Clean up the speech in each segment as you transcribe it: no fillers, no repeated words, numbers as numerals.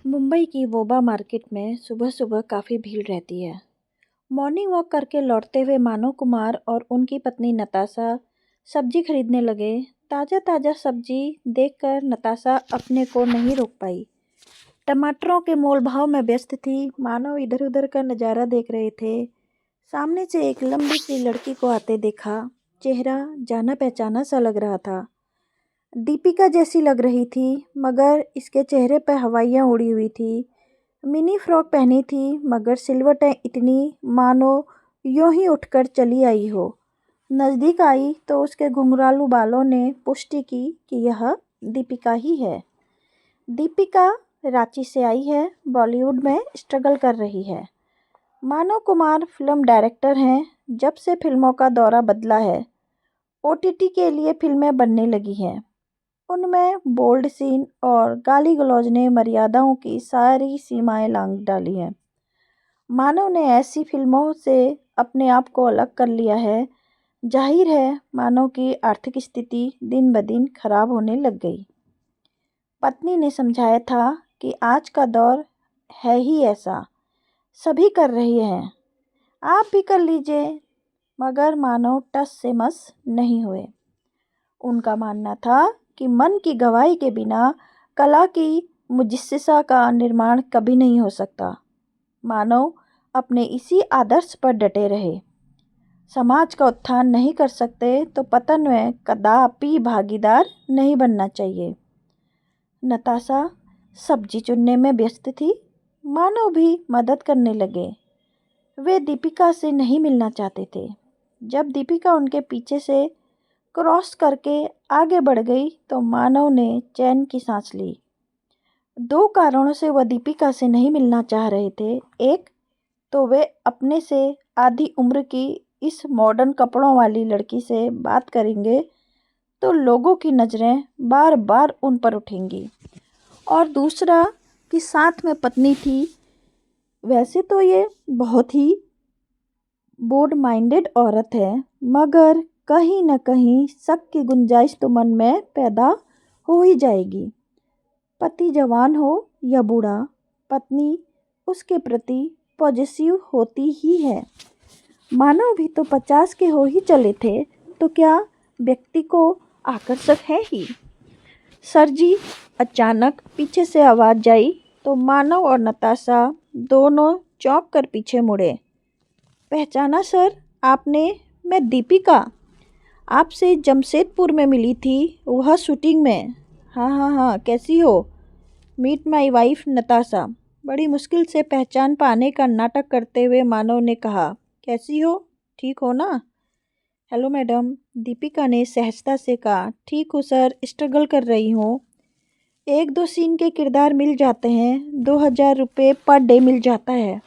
मुंबई की वोबा मार्केट में सुबह सुबह काफ़ी भीड़ रहती है। मॉर्निंग वॉक करके लौटते हुए मानव कुमार और उनकी पत्नी नताशा सब्जी खरीदने लगे। ताज़ा ताज़ा सब्जी देखकर नताशा अपने को नहीं रोक पाई। टमाटरों के मोल भाव में व्यस्त थी। मानव इधर उधर का नज़ारा देख रहे थे। सामने से एक लंबी सी लड़की को आते देखा। चेहरा जाना पहचाना सा लग रहा था। दीपिका जैसी लग रही थी, मगर इसके चेहरे पर हवाइयाँ उड़ी हुई थी। मिनी फ्रॉक पहनी थी, मगर सिलवटें इतनी मानो यूं ही उठकर चली आई हो। नज़दीक आई तो उसके घुंघरालू बालों ने पुष्टि की कि यह दीपिका ही है। दीपिका रांची से आई है, बॉलीवुड में स्ट्रगल कर रही है। मानव कुमार फिल्म डायरेक्टर हैं। जब से फिल्मों का दौरा बदला है, ओटीटी के लिए फिल्में बनने लगी हैं। उनमें बोल्ड सीन और गाली गलौज ने मर्यादाओं की सारी सीमाएं लांघ डाली हैं। मानव ने ऐसी फिल्मों से अपने आप को अलग कर लिया है। जाहिर है, मानव की आर्थिक स्थिति दिन ब दिन खराब होने लग गई। पत्नी ने समझाया था कि आज का दौर है ही ऐसा, सभी कर रहे हैं, आप भी कर लीजिए। मगर मानव टस से मस नहीं हुए। उनका मानना था कि मन की गवाही के बिना कला की मुजस्सिसा का निर्माण कभी नहीं हो सकता। मानव अपने इसी आदर्श पर डटे रहे। समाज का उत्थान नहीं कर सकते तो पतन में कदापि भागीदार नहीं बनना चाहिए। नताशा सब्जी चुनने में व्यस्त थी। मानव भी मदद करने लगे। वे दीपिका से नहीं मिलना चाहते थे। जब दीपिका उनके पीछे से क्रॉस करके आगे बढ़ गई तो मानव ने चैन की सांस ली। दो कारणों से वह दीपिका से नहीं मिलना चाह रहे थे। एक तो वे अपने से आधी उम्र की इस मॉडर्न कपड़ों वाली लड़की से बात करेंगे तो लोगों की नज़रें बार बार उन पर उठेंगी, और दूसरा कि साथ में पत्नी थी। वैसे तो ये बहुत ही बोर्ड माइंडेड औरत है, मगर कहीं न कहीं शक की गुंजाइश तो मन में पैदा हो ही जाएगी। पति जवान हो या बूढ़ा, पत्नी उसके प्रति पॉजिटिव होती ही है। मानव भी तो 50 के हो ही चले थे, तो क्या व्यक्ति को आकर्षक है ही। सर जी, अचानक पीछे से आवाज़ आई तो मानव और नताशा दोनों चौंक कर पीछे मुड़े। पहचाना सर आपने? मैं दीपिका आपसे जमशेदपुर में मिली थी, वह शूटिंग में। हाँ हाँ हाँ, कैसी हो? Meet my wife Natasha. बड़ी मुश्किल से पहचान पाने का नाटक करते हुए मानव ने कहा, कैसी हो? ठीक हो ना? हेलो मैडम, दीपिका ने सहजता से कहा। ठीक हूँ सर, स्ट्रगल कर रही हूँ। एक दो सीन के किरदार मिल जाते हैं, 2000 रुपये पर डे मिल जाता है।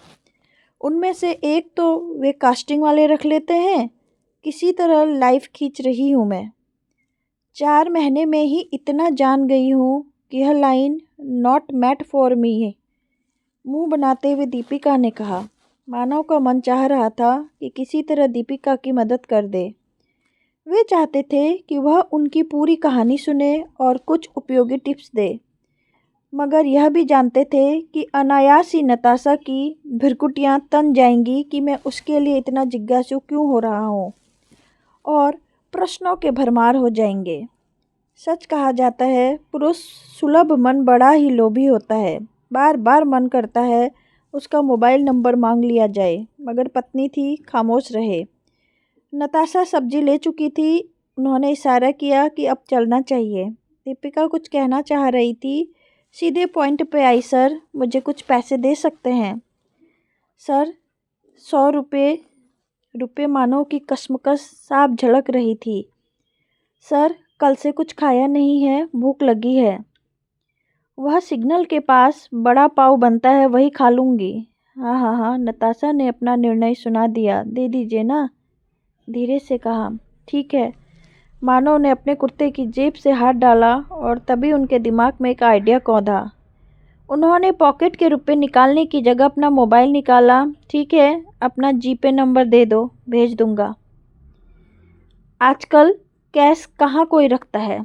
उनमें से एक तो वे कास्टिंग वाले रख लेते हैं। किसी तरह लाइफ खींच रही हूँ मैं। 4 महीने में ही इतना जान गई हूँ कि यह line not meant for me है, मुंह बनाते हुए दीपिका ने कहा। मानव का मन चाह रहा था कि किसी तरह दीपिका की मदद कर दे। वे चाहते थे कि वह उनकी पूरी कहानी सुने और कुछ उपयोगी टिप्स दे, मगर यह भी जानते थे कि अनायास ही नताशा की भृकुटियाँ तन जाएंगी कि मैं उसके लिए इतना जिज्ञासु क्यों हो रहा हूँ, और प्रश्नों के भरमार हो जाएंगे। सच कहा जाता है, पुरुष सुलभ मन बड़ा ही लोभी होता है। बार बार मन करता है उसका मोबाइल नंबर मांग लिया जाए, मगर पत्नी थी, खामोश रहे। नताशा सब्जी ले चुकी थी। उन्होंने इशारा किया कि अब चलना चाहिए। दीपिका कुछ कहना चाह रही थी, सीधे पॉइंट पे आई। सर, मुझे कुछ पैसे दे सकते हैं? सर, 100 रुपये मानव की कशमकश साफ झलक रही थी। सर, कल से कुछ खाया नहीं है, भूख लगी है। वह सिग्नल के पास बड़ा पाव बनता है, वही खा लूँगी। हाँ हाँ हाँ, नताशा ने अपना निर्णय सुना दिया। दे दीजिए ना, धीरे से कहा। ठीक है। मानव ने अपने कुर्ते की जेब से हाथ डाला और तभी उनके दिमाग में एक आइडिया कौंधा। उन्होंने पॉकेट के रुपए निकालने की जगह अपना मोबाइल निकाला। ठीक है, अपना जीपे नंबर दे दो, भेज दूंगा। आजकल कैश कहाँ कोई रखता है।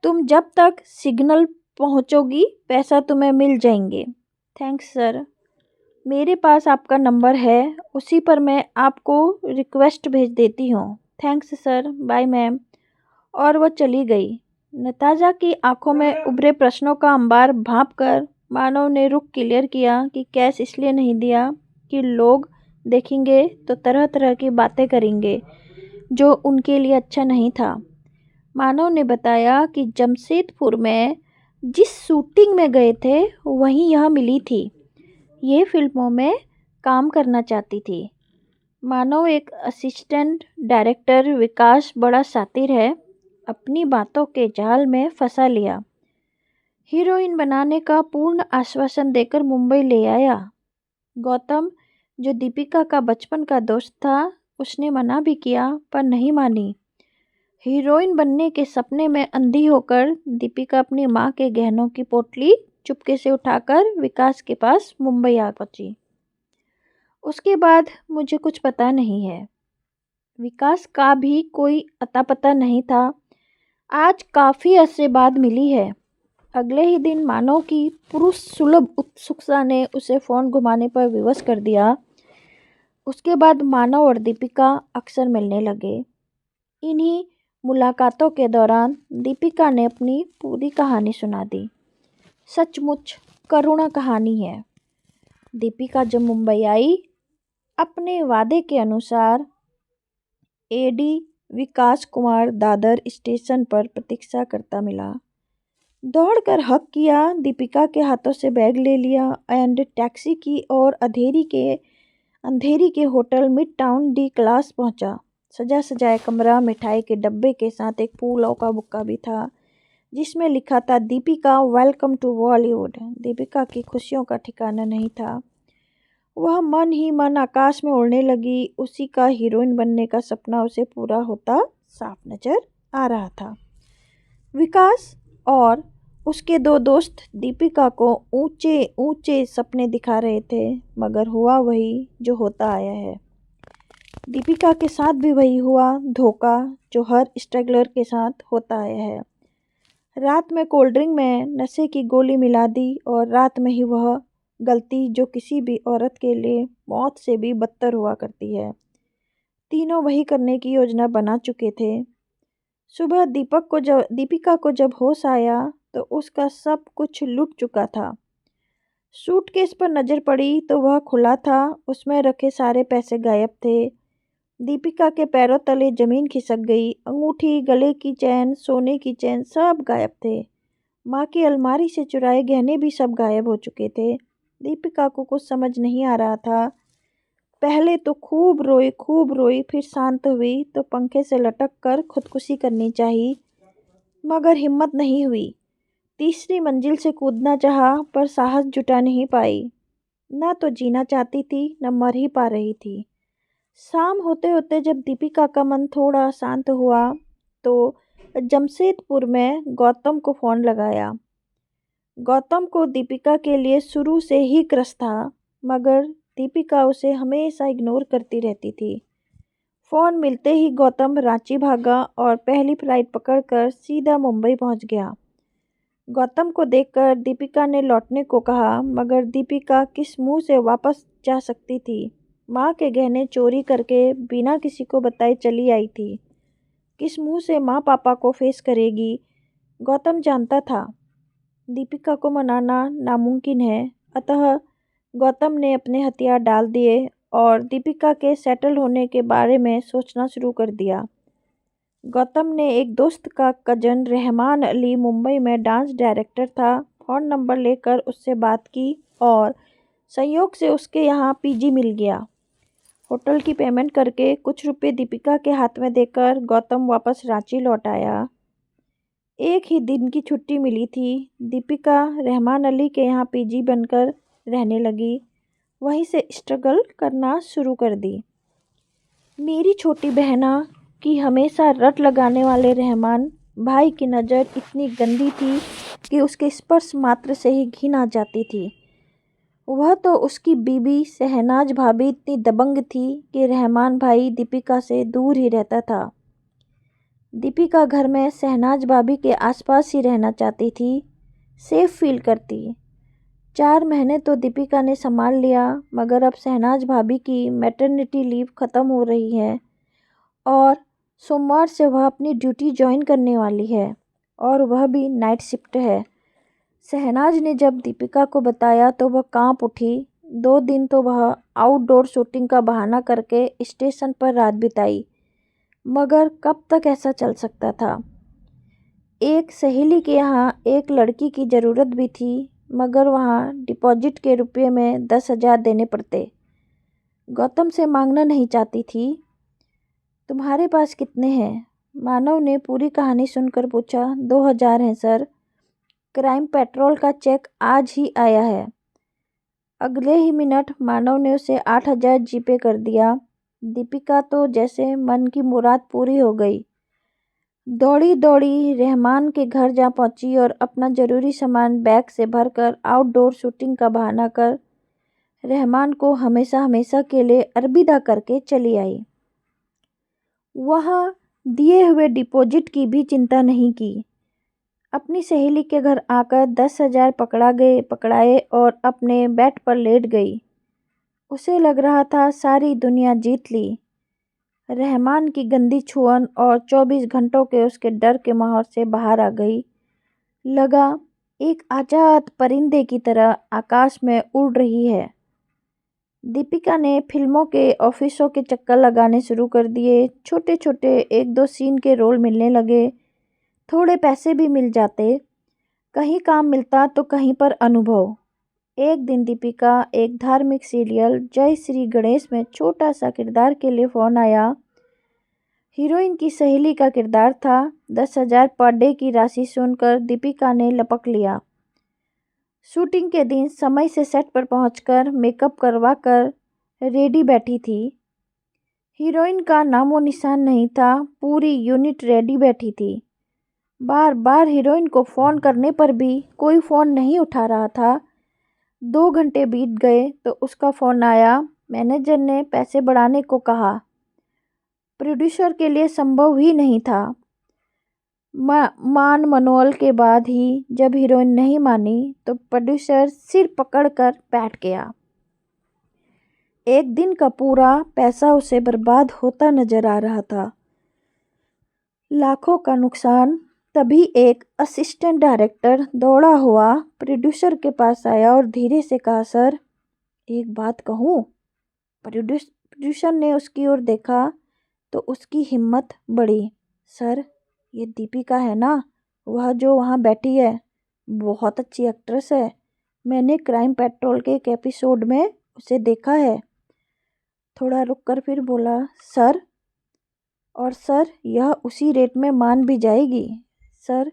तुम जब तक सिग्नल पहुंचोगी पैसा तुम्हें मिल जाएंगे। Thanks sir. मेरे पास आपका नंबर है, उसी पर मैं आपको रिक्वेस्ट भेज देती हूँ। Thanks sir, bye ma'am. और वह चली गई। नताजा की आंखों में उभरे प्रश्नों का अंबार भांप कर मानव ने रुख क्लियर किया कि कैश इसलिए नहीं दिया कि लोग देखेंगे तो तरह तरह की बातें करेंगे, जो उनके लिए अच्छा नहीं था। मानव ने बताया कि जमशेदपुर में जिस शूटिंग में गए थे वहीं यह मिली थी। ये फिल्मों में काम करना चाहती थी। मानव एक असिस्टेंट डायरेक्टर, विकास बड़ा शातिर है, अपनी बातों के जाल में फंसा लिया। हीरोइन बनाने का पूर्ण आश्वासन देकर मुंबई ले आया। गौतम, जो दीपिका का बचपन का दोस्त था, उसने मना भी किया पर नहीं मानी। हीरोइन बनने के सपने में अंधी होकर दीपिका अपनी माँ के गहनों की पोटली चुपके से उठाकर विकास के पास मुंबई आ पहुंची। उसके बाद मुझे कुछ पता नहीं है। विकास का भी कोई अता पता नहीं था। आज काफ़ी अरसे बाद मिली है। अगले ही दिन मानव की पुरुष सुलभ उत्सुकता ने उसे फ़ोन घुमाने पर विवश कर दिया। उसके बाद मानव और दीपिका अक्सर मिलने लगे। इन्हीं मुलाकातों के दौरान दीपिका ने अपनी पूरी कहानी सुना दी। सचमुच करुणा कहानी है। दीपिका जब मुंबई आई, अपने वादे के अनुसार एडी विकास कुमार दादर स्टेशन पर प्रतीक्षा करता मिला। दौड़कर हक किया, दीपिका के हाथों से बैग ले लिया एंड टैक्सी की और अंधेरी के hotel mid town D class पहुंचा। सजा सजाया कमरा, मिठाई के डब्बे के साथ एक फूलों का बुक्का भी था जिसमें लिखा था दीपिका वेलकम टू बॉलीवुड। दीपिका की खुशियों का ठिकाना नहीं था। वह मन ही मन आकाश में उड़ने लगी। उसी का हीरोइन बनने का सपना उसे पूरा होता साफ नजर आ रहा था। विकास और उसके दो दोस्त दीपिका को ऊंचे ऊंचे सपने दिखा रहे थे, मगर हुआ वही जो होता आया है। दीपिका के साथ भी वही हुआ, धोखा जो हर स्ट्रगलर के साथ होता आया है। रात में कोल्ड ड्रिंक में नशे की गोली मिला दी और रात में ही वह गलती जो किसी भी औरत के लिए मौत से भी बदतर हुआ करती है। तीनों वही करने की योजना बना चुके थे। सुबह दीपिका को जब होश आया तो उसका सब कुछ लुट चुका था। सूटकेस पर नज़र पड़ी तो वह खुला था, उसमें रखे सारे पैसे गायब थे। दीपिका के पैरों तले जमीन खिसक गई। अंगूठी, गले की चैन, सोने की चैन सब गायब थे। माँ की अलमारी से चुराए गहने भी सब गायब हो चुके थे। दीपिका को कुछ समझ नहीं आ रहा था। पहले तो खूब रोई, फिर शांत हुई तो पंखे से लटक कर खुदकुशी करनी चाहिए, मगर हिम्मत नहीं हुई। तीसरी मंजिल से कूदना चाहा पर साहस जुटा नहीं पाई। न तो जीना चाहती थी, न मर ही पा रही थी। शाम होते होते जब दीपिका का मन थोड़ा शांत हुआ तो जमशेदपुर में गौतम को फ़ोन लगाया। गौतम को दीपिका के लिए शुरू से ही क्रश था, मगर दीपिका उसे हमेशा इग्नोर करती रहती थी। फ़ोन मिलते ही गौतम रांची भागा और पहली फ्लाइट पकड़कर सीधा मुंबई पहुंच गया। गौतम को देखकर दीपिका ने लौटने को कहा, मगर दीपिका किस मुंह से वापस जा सकती थी। माँ के गहने चोरी करके बिना किसी को बताए चली आई थी। किस मुंह से माँ पापा को फेस करेगी। गौतम जानता था दीपिका को मनाना नामुमकिन है, अतः गौतम ने अपने हथियार डाल दिए और दीपिका के सेटल होने के बारे में सोचना शुरू कर दिया। गौतम ने एक दोस्त का कजन रहमान अली मुंबई में डांस डायरेक्टर था, फ़ोन नंबर लेकर उससे बात की और संयोग से उसके यहाँ पीजी मिल गया। होटल की पेमेंट करके कुछ रुपए दीपिका के हाथ में देकर गौतम वापस रांची लौट आया। एक ही दिन की छुट्टी मिली थी। दीपिका रहमान अली के यहाँ पीजी बनकर रहने लगी, वहीं से स्ट्रगल करना शुरू कर दी। मेरी छोटी बहना की हमेशा रट लगाने वाले रहमान भाई की नज़र इतनी गंदी थी कि उसके स्पर्श मात्र से ही घिन आ जाती थी। वह तो उसकी बीबी शहनाज भाभी इतनी दबंग थी कि रहमान भाई दीपिका से दूर ही रहता था। दीपिका घर में शहनाज भाभी के आसपास ही रहना चाहती थी। सेफ फील करती। 4 महीने तो दीपिका ने संभाल लिया, मगर अब शहनाज भाभी की मैटरनिटी लीव ख़त्म हो रही है और सोमवार से वह अपनी ड्यूटी ज्वाइन करने वाली है, और वह भी नाइट शिफ्ट है। शहनाज ने जब दीपिका को बताया तो वह कांप उठी। 2 दिन तो वह आउटडोर शूटिंग का बहाना करके स्टेशन पर रात बिताई, मगर कब तक ऐसा चल सकता था। एक सहेली के यहाँ एक लड़की की ज़रूरत भी थी, मगर वहाँ डिपॉजिट के रुपये में 10,000 देने पड़ते। गौतम से मांगना नहीं चाहती थी। तुम्हारे पास कितने हैं? मानव ने पूरी कहानी सुनकर पूछा। 2,000 हैं सर। क्राइम पेट्रोल का चेक आज ही आया है। अगले ही मिनट मानव ने उसे 8,000 जीपे कर दिया। दीपिका तो जैसे मन की मुराद पूरी हो गई। दौड़ी दौड़ी रहमान के घर जा पहुंची और अपना ज़रूरी सामान बैग से भरकर आउटडोर शूटिंग का बहाना कर रहमान को हमेशा हमेशा के लिए अलविदा करके चली आई। वहाँ दिए हुए डिपॉजिट की भी चिंता नहीं की। अपनी सहेली के घर आकर 10,000 पकड़ाए और अपने बेड पर लेट गई। उसे लग रहा था सारी दुनिया जीत ली। रहमान की गंदी छुअन और 24 घंटों के उसके डर के माहौल से बाहर आ गई। लगा एक आज़ाद परिंदे की तरह आकाश में उड़ रही है। दीपिका ने फिल्मों के ऑफिसों के चक्कर लगाने शुरू कर दिए। छोटे छोटे 1-2 सीन के रोल मिलने लगे। थोड़े पैसे भी मिल जाते। कहीं काम मिलता तो कहीं पर अनुभव। एक दिन दीपिका एक धार्मिक सीरियल जय श्री गणेश में छोटा सा किरदार के लिए फ़ोन आया। हीरोइन की सहेली का किरदार था। 10,000 पर डे की राशि सुनकर दीपिका ने लपक लिया। शूटिंग के दिन समय से सेट पर पहुंचकर मेकअप करवा कर रेडी बैठी थी। हीरोइन का नामो निशान नहीं था। पूरी यूनिट रेडी बैठी थी। बार बार हीरोइन को फ़ोन करने पर भी कोई फ़ोन नहीं उठा रहा था। 2 घंटे बीत गए तो उसका फ़ोन आया। मैनेजर ने पैसे बढ़ाने को कहा। प्रोड्यूसर के लिए संभव ही नहीं था। मान मनोल के बाद ही जब हीरोइन नहीं मानी तो प्रोड्यूसर सिर पकड़कर बैठ गया। एक दिन का पूरा पैसा उसे बर्बाद होता नजर आ रहा था। लाखों का नुकसान। तभी एक असिस्टेंट डायरेक्टर दौड़ा हुआ प्रोड्यूसर के पास आया और धीरे से कहा, सर एक बात कहूँ। प्रोड्यूसर ने उसकी ओर देखा तो उसकी हिम्मत बढ़ी। सर ये दीपिका है ना, वह जो वहाँ बैठी है, बहुत अच्छी एक्ट्रेस है। मैंने क्राइम पेट्रोल के एक एपिसोड में उसे देखा है। थोड़ा रुककर फिर बोला, सर, और सर यह उसी रेट में मान भी जाएगी। सर,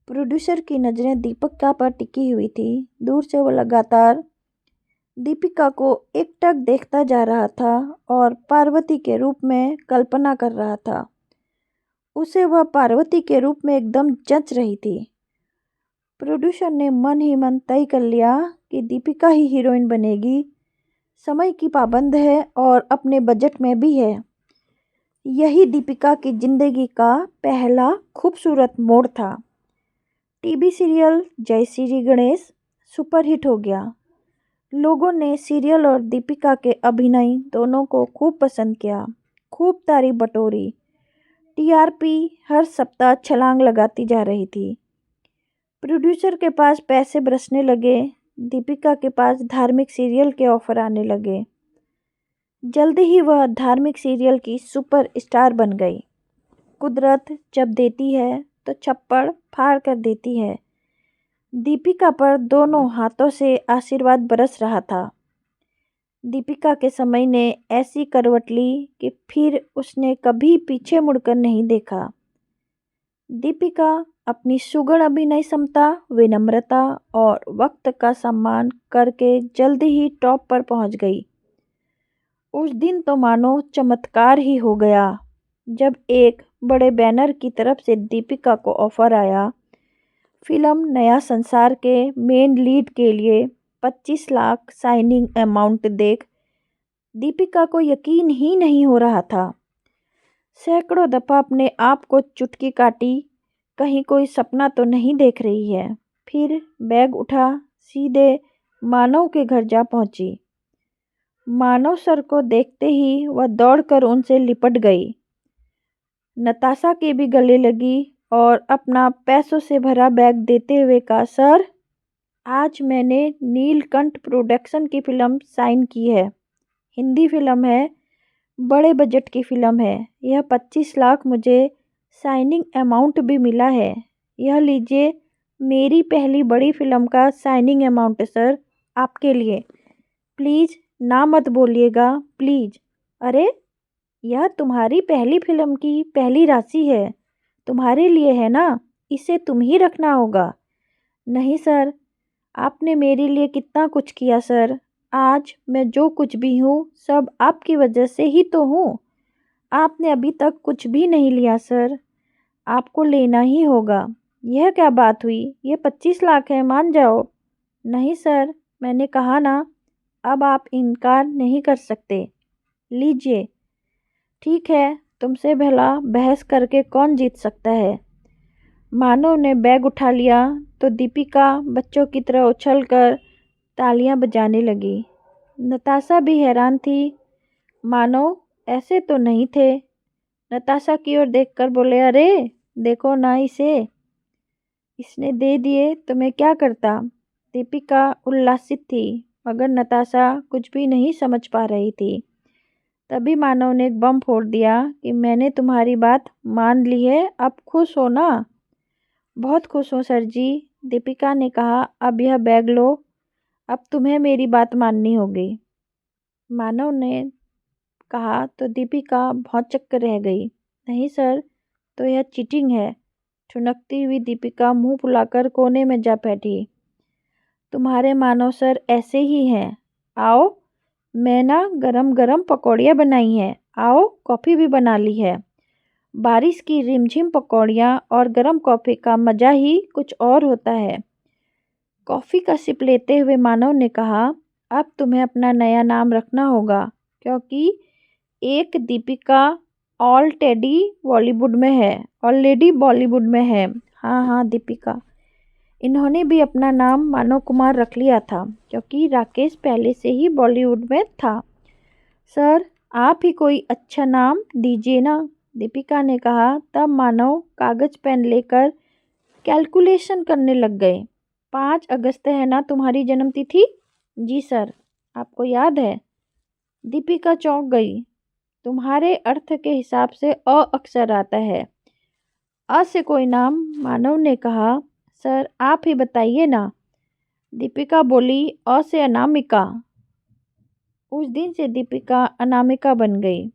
प्रोड्यूसर की नज़रें दीपिका पर टिकी हुई थी। दूर से वो लगातार दीपिका को एकटक देखता जा रहा था और पार्वती के रूप में कल्पना कर रहा था। उसे वह पार्वती के रूप में एकदम जच रही थी। प्रोड्यूसर ने मन ही मन तय कर लिया कि दीपिका ही हीरोइन बनेगी। समय की पाबंद है और अपने बजट में भी है। यही दीपिका की जिंदगी का पहला खूबसूरत मोड़ था। टीवी सीरियल जय श्री गणेश सुपरहिट हो गया। लोगों ने सीरियल और दीपिका के अभिनय दोनों को खूब पसंद किया, खूब तारीफ बटोरी। टीआरपी हर सप्ताह छलांग लगाती जा रही थी। प्रोड्यूसर के पास पैसे बरसने लगे। दीपिका के पास धार्मिक सीरियल के ऑफर आने लगे। जल्दी ही वह धार्मिक सीरियल की सुपर स्टार बन गई। कुदरत जब देती है तो छप्पड़ फाड़ कर देती है। दीपिका पर दोनों हाथों से आशीर्वाद बरस रहा था। दीपिका के समय ने ऐसी करवट ली कि फिर उसने कभी पीछे मुड़कर नहीं देखा। दीपिका अपनी सुगढ़ अभिनय क्षमता, विनम्रता और वक्त का सम्मान करके जल्दी ही टॉप पर पहुंच गई। उस दिन तो मानो चमत्कार ही हो गया जब एक बड़े बैनर की तरफ से दीपिका को ऑफर आया। फिल्म नया संसार के मेन लीड के लिए 25 लाख साइनिंग अमाउंट देख दीपिका को यकीन ही नहीं हो रहा था। सैकड़ों दफ़ा अपने आप को चुटकी काटी, कहीं कोई सपना तो नहीं देख रही है। फिर बैग उठा सीधे मानव के घर जा पहुंची। मानव सर को देखते ही वह दौड़कर उनसे लिपट गई। नताशा के भी गले लगी और अपना पैसों से भरा बैग देते हुए कहा, सर, आज मैंने नीलकंठ प्रोडक्शन की फिल्म साइन की है। हिंदी फिल्म है, बड़े बजट की फिल्म है। यह 25 लाख मुझे साइनिंग अमाउंट भी मिला है। यह लीजिए, मेरी पहली बड़ी फिल्म का साइनिंग अमाउंट है सर, आपके लिए। प्लीज़ ना मत बोलिएगा, प्लीज़। अरे, यह तुम्हारी पहली फिल्म की पहली राशि है, तुम्हारे लिए है ना, इसे तुम ही रखना होगा। नहीं सर, आपने मेरे लिए कितना कुछ किया सर। आज मैं जो कुछ भी हूँ सब आपकी वजह से ही तो हूँ। आपने अभी तक कुछ भी नहीं लिया सर, आपको लेना ही होगा। यह क्या बात हुई, ये 25 लाख है, मान जाओ। नहीं सर, मैंने कहा ना, अब आप इनकार नहीं कर सकते। लीजिए। ठीक है, तुमसे भला बहस करके कौन जीत सकता है। मानव ने बैग उठा लिया तो दीपिका बच्चों की तरह उछलकर तालियां बजाने लगी। नताशा भी हैरान थी। मानव ऐसे तो नहीं थे। नताशा की ओर देखकर बोले, अरे देखो ना इसे, इसने दे दिए तो मैं क्या करता। दीपिका उल्लासित थी मगर नताशा कुछ भी नहीं समझ पा रही थी। तभी मानव ने एक बम फोड़ दिया कि मैंने तुम्हारी बात मान ली है, अब खुश हो ना। बहुत खुश हूँ सर जी, दीपिका ने कहा। अब यह बैग लो, अब तुम्हें मेरी बात माननी होगी। मानव ने कहा तो दीपिका भौंचक्कर रह गई। नहीं सर, तो यह चीटिंग है। ठुनकती हुई दीपिका मुंह फुलाकर कोने में जा बैठी। तुम्हारे मानव सर ऐसे ही हैं। आओ, मैं ना गरम गरम पकौड़ियाँ बनाई हैं, आओ कॉफ़ी भी बना ली है। बारिश की रिमझिम पकौड़ियाँ और गरम कॉफ़ी का मज़ा ही कुछ और होता है। कॉफ़ी का सिप लेते हुए मानव ने कहा, अब तुम्हें अपना नया नाम रखना होगा, क्योंकि एक दीपिका ऑलरेडी बॉलीवुड में है। हाँ हाँ दीपिका। इन्होंने भी अपना नाम मानव कुमार रख लिया था, क्योंकि राकेश पहले से ही बॉलीवुड में था। सर, आप ही कोई अच्छा नाम दीजिए ना, दीपिका ने कहा। तब मानव कागज़ पेन लेकर कैलकुलेशन करने लग गए। 5 अगस्त है ना तुम्हारी जन्मतिथि? जी सर। आपको याद है? दीपिका चौंक गई। तुम्हारे अर्थ के हिसाब से अ अक्षर आता है। अ से कोई नाम? मानव ने कहा। सर, आप ही बताइए ना, दीपिका बोली। अ से अनामिका। उस दिन से दीपिका अनामिका बन गई।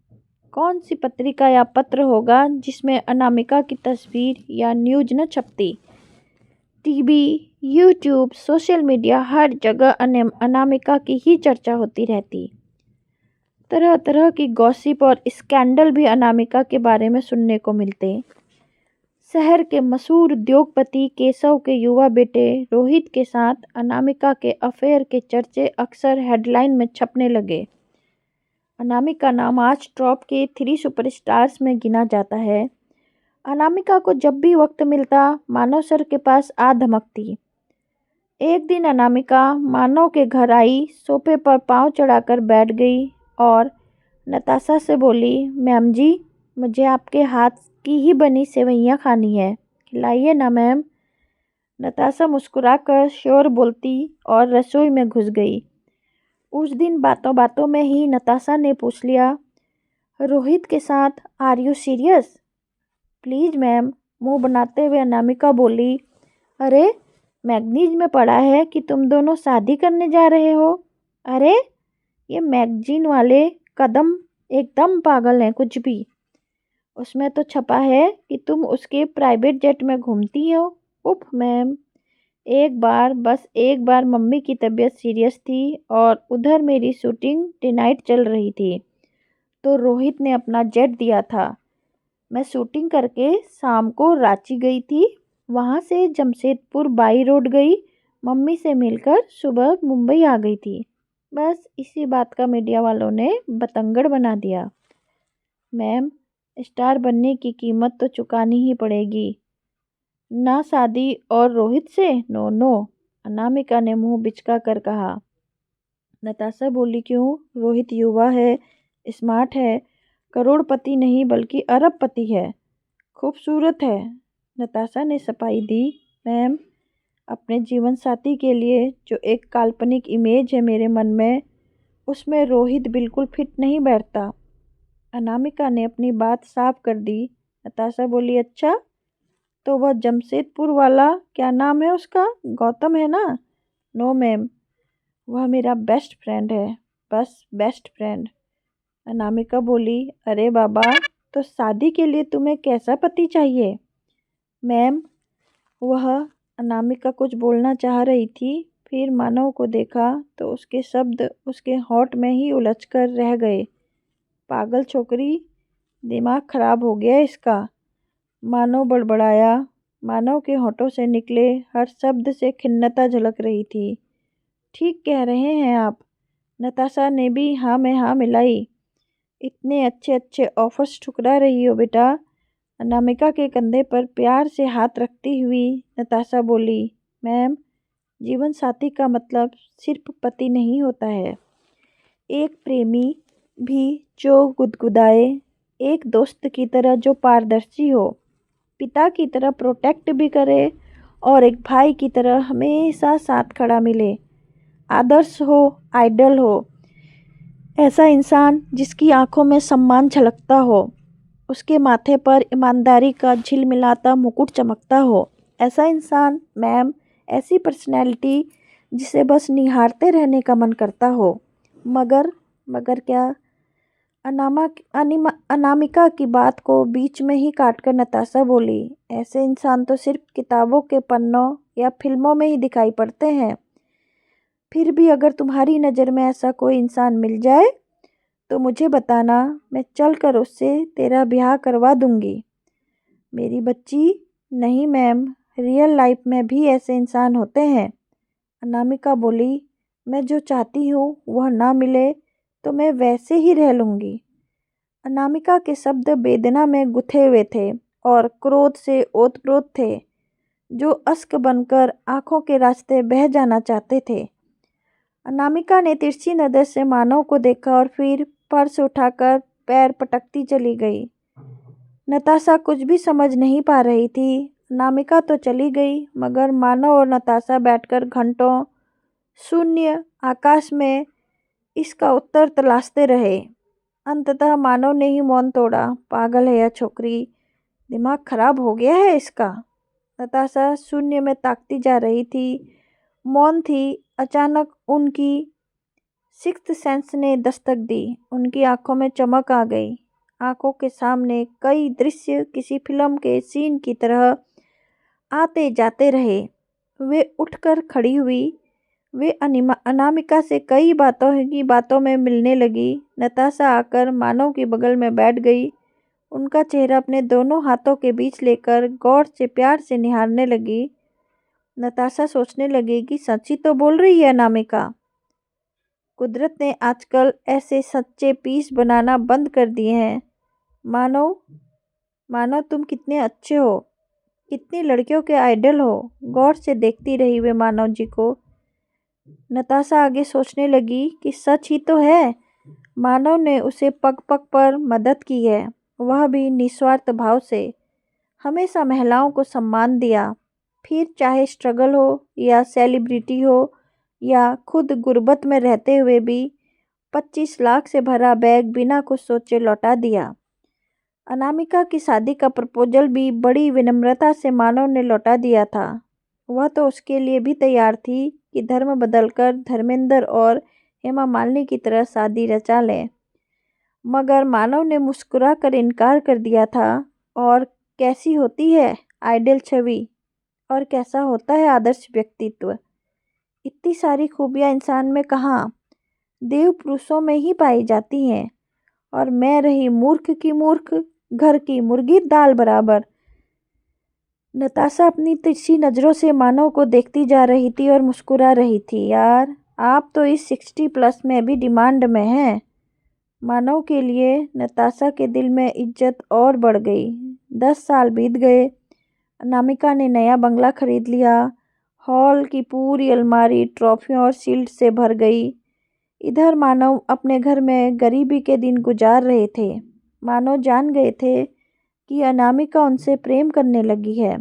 कौन सी पत्रिका या पत्र होगा जिसमें अनामिका की तस्वीर या न्यूज न छपती। टीवी, यूट्यूब, सोशल मीडिया, हर जगह अनामिका की ही चर्चा होती रहती। तरह तरह की गॉसिप और स्कैंडल भी अनामिका के बारे में सुनने को मिलते। शहर के मशहूर उद्योगपति केशव के युवा बेटे रोहित के साथ अनामिका के अफेयर के चर्चे अक्सर हेडलाइन में छपने लगे। अनामिका नाम आज टॉप के 3 सुपरस्टार्स में गिना जाता है। अनामिका को जब भी वक्त मिलता मानव सर के पास आ धमकती। एक दिन अनामिका मानव के घर आई, सोफे पर पांव चढ़ाकर बैठ गई और नताशा से बोली, मैम जी, मुझे आपके हाथ की ही बनी सेवइयाँ खानी है, खिलाइए ना मैम। नताशा मुस्कुराकर श्योर बोलती और रसोई में घुस गई। उस दिन बातों बातों में ही नताशा ने पूछ लिया, रोहित के साथ are you serious? Please ma'am, मुंह बनाते हुए अनामिका बोली। अरे, मैगजीन में पढ़ा है कि तुम दोनों शादी करने जा रहे हो। अरे, ये मैगजीन वाले कदम एकदम पागल हैं कुछ भी। उसमें तो छपा है कि तुम उसके प्राइवेट जेट में घूमती हो। उफ मैम। बस एक बार मम्मी की तबीयत सीरियस थी और उधर मेरी शूटिंग डे नाइट चल रही थी, तो रोहित ने अपना जेट दिया था। मैं शूटिंग करके शाम को रांची गई थी, वहाँ से जमशेदपुर बाई रोड गई, मम्मी से मिलकर सुबह मुंबई आ गई थी। बस इसी बात का मीडिया वालों ने बतंगड़ बना दिया। मैम, स्टार बनने की कीमत तो चुकानी ही पड़ेगी। ना शादी और रोहित से, नो नो। अनामिका ने मुंह बिचका कर कहा। नताशा बोली, क्यों? रोहित युवा है, स्मार्ट है, करोड़पति नहीं बल्कि अरबपति है, खूबसूरत है। नताशा ने सफाई दी, मैम, अपने जीवन साथी के लिए जो एक काल्पनिक इमेज है मेरे मन में, उसमें रोहित बिल्कुल फिट नहीं बैठता। अनामिका ने अपनी बात साफ कर दी। नताशा बोली, अच्छा, तो वह जमशेदपुर वाला, क्या नाम है उसका, गौतम है ना? नो मैम, वह मेरा बेस्ट फ्रेंड है, बस बेस्ट फ्रेंड। अनामिका बोली, अरे बाबा, तो शादी के लिए तुम्हें कैसा पति चाहिए? मैम, वह, अनामिका कुछ बोलना चाह रही थी, फिर मानव को देखा तो उसके शब्द उसके होंठ में ही उलझकर रह गए। पागल छोकरी, दिमाग खराब हो गया इसका। मानव बड़बड़ाया। मानव के होठों से निकले हर शब्द से खिन्नता झलक रही थी। ठीक कह रहे हैं आप। नताशा ने भी हाँ में हाँ मिलाई। इतने अच्छे अच्छे ऑफर्स ठुकरा रही हो बेटा। अनामिका के कंधे पर प्यार से हाथ रखती हुई नताशा बोली, मैम, जीवन साथी का मतलब सिर्फ पति नहीं होता है। एक प्रेमी भी जो गुदगुदाए, एक दोस्त की तरह जो पारदर्शी हो, पिता की तरह प्रोटेक्ट भी करे और एक भाई की तरह हमेशा साथ खड़ा मिले। आदर्श हो, आइडल हो, ऐसा इंसान जिसकी आंखों में सम्मान झलकता हो, उसके माथे पर ईमानदारी का झिलमिलाता मुकुट चमकता हो। ऐसा इंसान मैम, ऐसी पर्सनैलिटी जिसे बस निहारते रहने का मन करता हो। मगर मगर क्या? अनामिका की बात को बीच में ही काटकर नताशा बोली, ऐसे इंसान तो सिर्फ किताबों के पन्नों या फिल्मों में ही दिखाई पड़ते हैं। फिर भी अगर तुम्हारी नज़र में ऐसा कोई इंसान मिल जाए तो मुझे बताना, मैं चल कर उससे तेरा ब्याह करवा दूंगी। मेरी बच्ची, नहीं मैम, रियल लाइफ में भी ऐसे इंसान होते हैं। अनामिका बोली, मैं जो चाहती हूँ वह ना मिले तो मैं वैसे ही रह लूँगी। अनामिका के शब्द वेदना में गुथे हुए थे और क्रोध से ओतप्रोत थे, जो अश्क बनकर आंखों के रास्ते बह जाना चाहते थे। अनामिका ने तिरछी नज़र से मानव को देखा और फिर पर्स उठाकर पैर पटकती चली गई। नताशा कुछ भी समझ नहीं पा रही थी। अनामिका तो चली गई, मगर मानव और नताशा बैठकर घंटों शून्य आकाश में इसका उत्तर तलाशते रहे। अंततः मानव ने ही मौन तोड़ा। पागल है यह छोकरी, दिमाग खराब हो गया है इसका। नताशा शून्य में ताकती जा रही थी, मौन थी। अचानक उनकी सिक्स्थ सेंस ने दस्तक दी। उनकी आंखों में चमक आ गई। आंखों के सामने कई दृश्य किसी फिल्म के सीन की तरह आते जाते रहे। वे उठकर खड़ी हुई। वे अनामिका से कई बातों में मिलने लगी। नताशा आकर मानव के बगल में बैठ गई। उनका चेहरा अपने दोनों हाथों के बीच लेकर गौर से प्यार से निहारने लगी। नताशा सोचने लगी कि सच ही तो बोल रही है अनामिका। कुदरत ने आजकल ऐसे सच्चे पीस बनाना बंद कर दिए हैं। मानो मानो तुम कितने अच्छे हो, कितनी लड़कियों के आइडल हो। गौर से देखती रही वे मानव जी को। नताशा आगे सोचने लगी कि सच ही तो है, मानव ने उसे पग पग पर मदद की है, वह भी निस्वार्थ भाव से। हमेशा महिलाओं को सम्मान दिया, फिर चाहे स्ट्रगल हो या सेलिब्रिटी हो या खुद गुर्बत में रहते हुए भी 25 लाख से भरा बैग बिना कुछ सोचे लौटा दिया। अनामिका की शादी का प्रपोजल भी बड़ी विनम्रता से मानव ने लौटा दिया था। वह तो उसके लिए भी तैयार थी कि धर्म बदलकर धर्मेंद्र और हेमा मालिनी की तरह शादी रचा लें, मगर मानव ने मुस्कुरा कर इनकार कर दिया था। और कैसी होती है आइडियल छवि, और कैसा होता है आदर्श व्यक्तित्व। इतनी सारी खूबियाँ इंसान में कहाँ, देव पुरुषों में ही पाई जाती हैं। और मैं रही मूर्ख की मूर्ख, घर की मुर्गी दाल बराबर। नताशा अपनी तिरछी नज़रों से मानव को देखती जा रही थी और मुस्कुरा रही थी। यार, आप तो इस 60+ में भी डिमांड में हैं। मानव के लिए नताशा के दिल में इज्जत और बढ़ गई। 10 साल बीत गए, अनामिका ने नया बंगला खरीद लिया। हॉल की पूरी अलमारी ट्रॉफियों और शील्ड से भर गई। इधर मानव अपने घर में गरीबी के दिन गुजार रहे थे। मानव जान गए थे कि अनामिका उनसे प्रेम करने लगी है।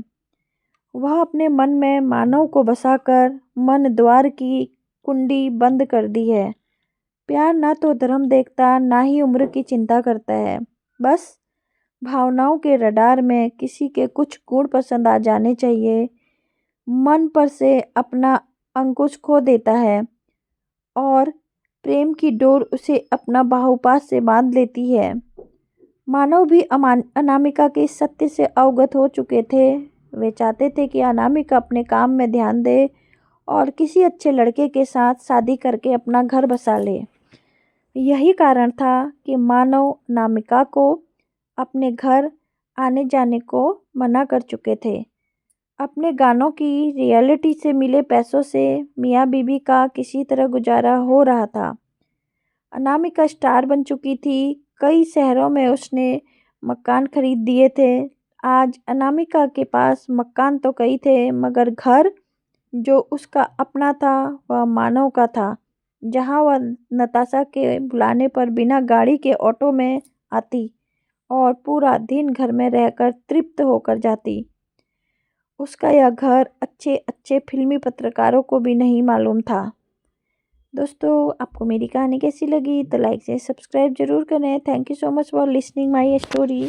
वह अपने मन में मानव को बसाकर मन द्वार की कुंडी बंद कर दी है। प्यार ना तो धर्म देखता, ना ही उम्र की चिंता करता है। बस भावनाओं के रडार में किसी के कुछ गुण पसंद आ जाने चाहिए। मन पर से अपना अंकुश खो देता है और प्रेम की डोर उसे अपना बाहुपास से बांध लेती है। मानव भी अनामिका के इस सत्य से अवगत हो चुके थे। वे चाहते थे कि अनामिका अपने काम में ध्यान दे और किसी अच्छे लड़के के साथ शादी करके अपना घर बसा ले। यही कारण था कि मानव अनामिका को अपने घर आने जाने को मना कर चुके थे। अपने गानों की रियलिटी से मिले पैसों से मियाँ बीबी का किसी तरह गुजारा हो रहा था। अनामिका स्टार बन चुकी थी। कई शहरों में उसने मकान खरीद दिए थे। आज अनामिका के पास मकान तो कई थे, मगर घर जो उसका अपना था वह मानव का था। जहाँ वह नताशा के बुलाने पर बिना गाड़ी के ऑटो में आती और पूरा दिन घर में रहकर तृप्त होकर जाती। उसका यह घर अच्छे अच्छे फिल्मी पत्रकारों को भी नहीं मालूम था। दोस्तों, आपको मेरी कहानी कैसी लगी तो लाइक से सब्सक्राइब जरूर करें। Thank you so much for listening my story.